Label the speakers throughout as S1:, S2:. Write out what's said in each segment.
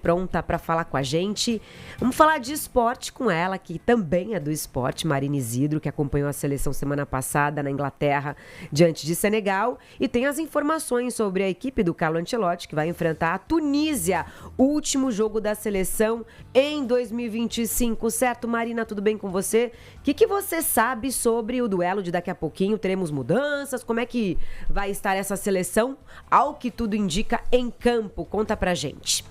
S1: pronta para falar com a gente. Vamos falar de esporte com ela, que também é do esporte, Marina Isidro, que acompanhou a seleção semana passada na Inglaterra, diante de Senegal. E tem as informações sobre a equipe do Carlo Ancelotti, que vai enfrentar a Tunísia, o último jogo da seleção em 2025. Certo, Marina? Tudo bem com você? O que você sabe sobre o duelo de daqui a pouquinho? Teremos mudanças? Como é que vai estar essa seleção? Ao que tudo indica em campo. Conta pra gente.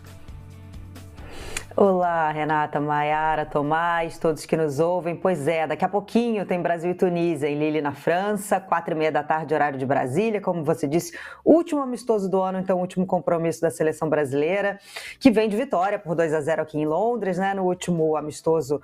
S2: Olá, Renata, Maiara, Tomás, todos que nos ouvem. Pois é, daqui a pouquinho tem Brasil e Tunísia em Lille, na França, 4h30 horário de Brasília. Como você disse, último amistoso do ano, então último compromisso da seleção brasileira, que vem de vitória por 2-0 aqui em Londres, né? No último amistoso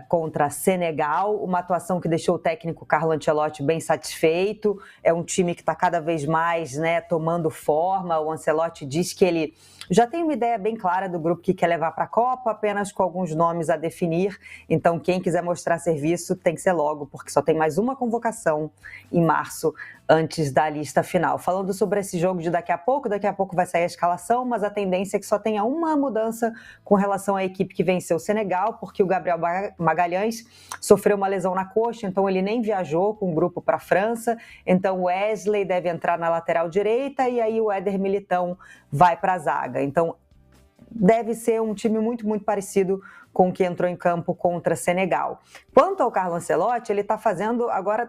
S2: contra Senegal, uma atuação que deixou o técnico Carlo Ancelotti bem satisfeito. É um time que está cada vez mais, né, tomando forma. O Ancelotti diz que ele já tem uma ideia bem clara do grupo que quer levar para a Copa, apenas com alguns nomes a definir. Então, quem quiser mostrar serviço tem que ser logo, porque só tem mais uma convocação em março, antes da lista final. Falando sobre esse jogo de daqui a pouco vai sair a escalação, mas a tendência é que só tenha uma mudança com relação à equipe que venceu o Senegal, porque o Gabriel Magalhães sofreu uma lesão na coxa, então ele nem viajou com o grupo para a França. Então o Wesley deve entrar na lateral direita e aí o Éder Militão vai para a zaga. Então deve ser um time muito, muito parecido com o que entrou em campo contra Senegal. Quanto ao Carlo Ancelotti, ele está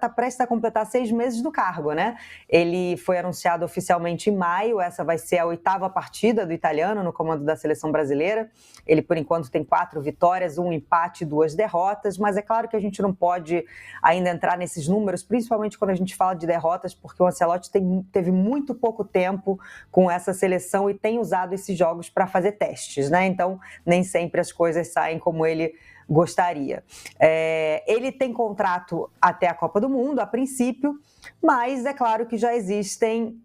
S2: prestes a completar 6 meses no cargo, né? Ele foi anunciado oficialmente em maio, essa vai ser a 8ª partida do italiano no comando da seleção brasileira. Ele, por enquanto, tem 4 vitórias, 1 empate e 2 derrotas, mas é claro que a gente não pode ainda entrar nesses números, principalmente quando a gente fala de derrotas, porque o Ancelotti teve muito pouco tempo com essa seleção e tem usado esses jogos para fazer testes, né? Então, nem sempre as coisas saem como ele gostaria. Ele tem contrato até a Copa do Mundo, a princípio, mas é claro que já existem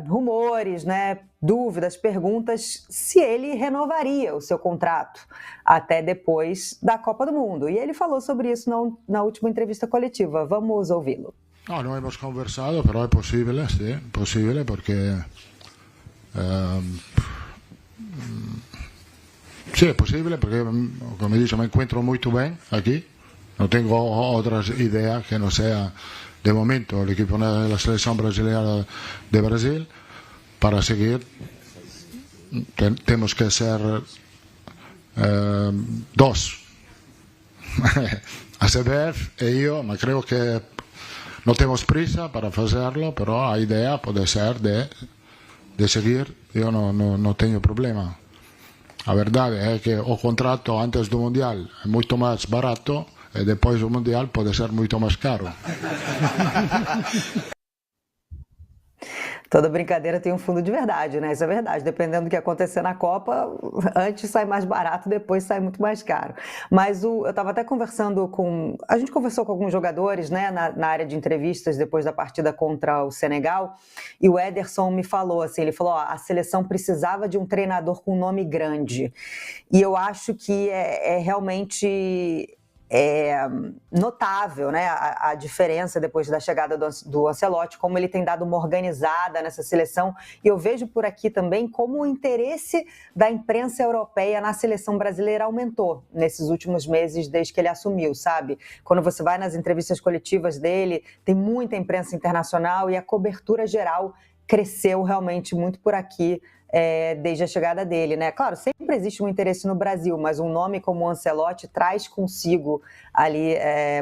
S2: rumores, né, dúvidas, perguntas se ele renovaria o seu contrato até depois da Copa do Mundo. E ele falou sobre isso na última entrevista coletiva. Vamos ouvi-lo.
S3: No hemos conversado, pero es posible, sí, posible, porque sí, es posible, porque, como he dicho, me encuentro muy bien aquí. No tengo otras ideas que no sea, de momento, el equipo de la selección brasileña de Brasil. Para seguir, tenemos que ser 2. ACBF y yo, me creo que no tenemos prisa para hacerlo, pero la idea puede ser de seguir. Yo no tengo problema. La verdad es que el contrato antes del Mundial es mucho más barato y después del Mundial puede ser mucho más caro.
S2: Toda brincadeira tem um fundo de verdade, né? Isso é verdade. Dependendo do que acontecer na Copa, antes sai mais barato, depois sai muito mais caro. Mas eu estava até conversando a gente conversou com alguns jogadores, né, na área de entrevistas depois da partida contra o Senegal, e o Ederson me falou assim, ele falou, a seleção precisava de um treinador com nome grande. E eu acho que é realmente notável, né, a diferença depois da chegada do Ancelotti, como ele tem dado uma organizada nessa seleção, e eu vejo por aqui também como o interesse da imprensa europeia na seleção brasileira aumentou nesses últimos meses desde que ele assumiu, sabe? Quando você vai nas entrevistas coletivas dele, tem muita imprensa internacional e a cobertura geral cresceu realmente muito por aqui desde a chegada dele, né? Claro, sempre existe um interesse no Brasil, mas um nome como o Ancelotti traz consigo ali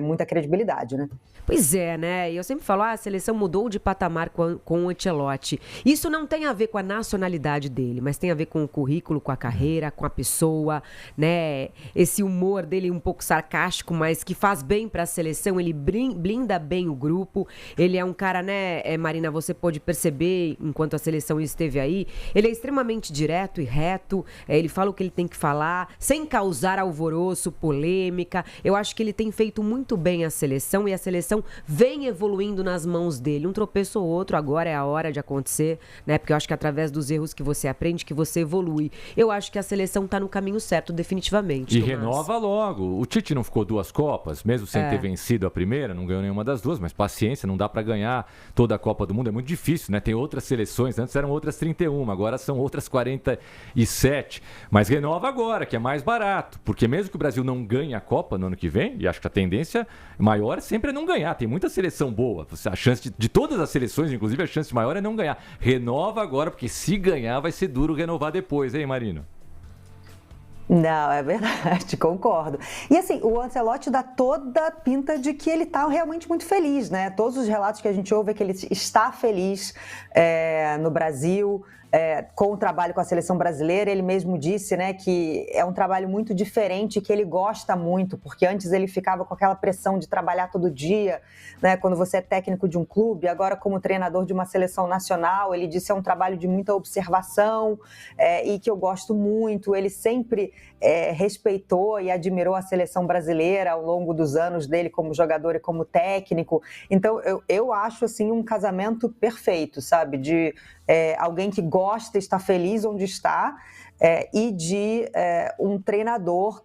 S2: muita credibilidade, né?
S1: Pois é, né? E eu sempre falo, a seleção mudou de patamar com o Ancelotti. Isso não tem a ver com a nacionalidade dele, mas tem a ver com o currículo, com a carreira, com a pessoa, né? Esse humor dele um pouco sarcástico, mas que faz bem para a seleção, ele blinda bem o grupo. Ele é um cara, né, Marina, você pode perceber, enquanto a seleção esteve aí, ele é extremamente direto e reto, ele fala o que ele tem que falar, sem causar alvoroço, polêmica. Eu acho que ele tem feito muito bem a seleção e a seleção vem evoluindo nas mãos dele. Um tropeço ou outro, agora é a hora de acontecer, né? Porque eu acho que através dos erros que você aprende, que você evolui. Eu acho que a seleção tá no caminho certo, definitivamente.
S4: E
S1: Tomás,
S4: renova logo. O Tite não ficou 2 Copas, mesmo sem ter vencido a primeira, não ganhou nenhuma das 2, mas paciência, não dá para ganhar toda a Copa do Mundo, é muito difícil, né? Tem outras seleções, antes eram outras 31, agora são outras 47. Mas renova agora, que é mais barato. Porque mesmo que o Brasil não ganhe a Copa no ano que vem, e acho que a tendência maior sempre é não ganhar. Tem muita seleção boa. A chance de todas as seleções, inclusive, a chance maior é não ganhar. Renova agora, porque se ganhar vai ser duro renovar depois, hein, Marino?
S2: Não, é verdade, concordo. E assim, o Ancelotti dá toda a pinta de que ele está realmente muito feliz, né? Todos os relatos que a gente ouve é que ele está feliz no Brasil, com o trabalho com a seleção brasileira. Ele mesmo disse, né, que é um trabalho muito diferente, que ele gosta muito, porque antes ele ficava com aquela pressão de trabalhar todo dia, né, quando você é técnico de um clube, agora como treinador de uma seleção nacional. Ele disse que é um trabalho de muita observação e que eu gosto muito. Ele sempre respeitou e admirou a seleção brasileira ao longo dos anos dele como jogador e como técnico. Então, eu acho assim um casamento perfeito, sabe? De alguém que gosta, está feliz onde está, e de um treinador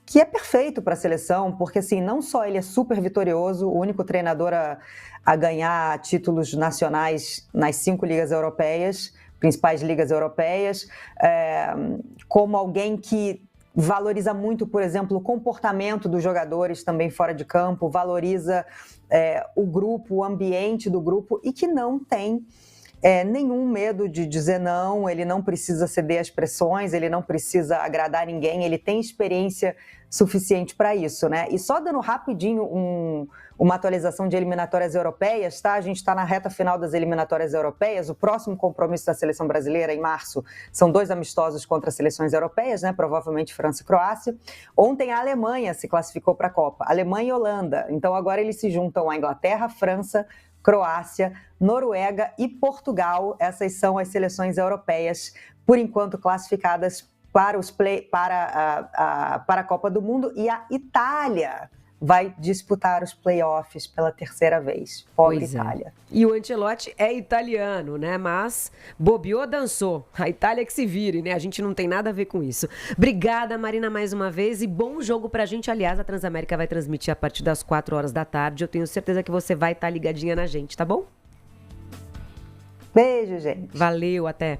S2: que é perfeito para a seleção, porque assim, não só ele é super vitorioso, o único treinador a ganhar títulos nacionais nas 5 ligas europeias, principais ligas europeias, como alguém que valoriza muito, por exemplo, o comportamento dos jogadores também fora de campo, valoriza o grupo, o ambiente do grupo, e que não tem nenhum medo de dizer não. Ele não precisa ceder às pressões, ele não precisa agradar ninguém, ele tem experiência suficiente para isso, né? E só dando rapidinho uma atualização de eliminatórias europeias, tá? A gente está na reta final das eliminatórias europeias. O próximo compromisso da seleção brasileira, em março, são 2 amistosos contra as seleções europeias, né? Provavelmente França e Croácia. Ontem a Alemanha se classificou para a Copa, Alemanha e Holanda. Então agora eles se juntam a Inglaterra, França, Croácia, Noruega e Portugal. Essas são as seleções europeias, por enquanto, classificadas para a Copa do Mundo. E a Itália vai disputar os playoffs pela 3ª vez. Pobre Itália.
S1: E o Ancelotti é italiano, né? Mas bobeou, dançou. A Itália que se vire, né? A gente não tem nada a ver com isso. Obrigada, Marina, mais uma vez. E bom jogo pra gente. Aliás, a Transamérica vai transmitir a partir das 4 horas da tarde. Eu tenho certeza que você vai estar ligadinha na gente, tá bom?
S2: Beijo, gente.
S1: Valeu, até.